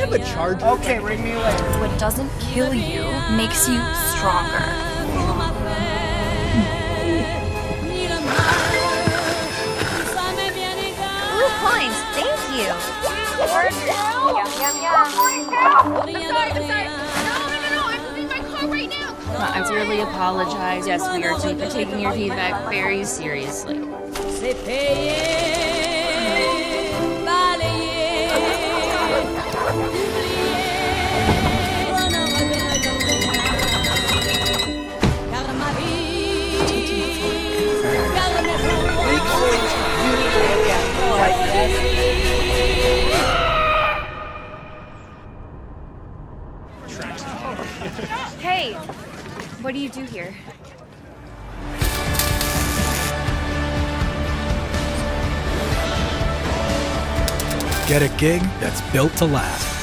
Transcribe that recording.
have a charger? Okay, ring me later. What doesn't kill you makes you stronger. Blue points, thank you. Yum, yum, yum. I'm sorry. No, I'm moving my car right now. I sincerely apologize. Yes, we are taking your feedback very seriously. Hey, what do you do here? Get a gig that's built to last.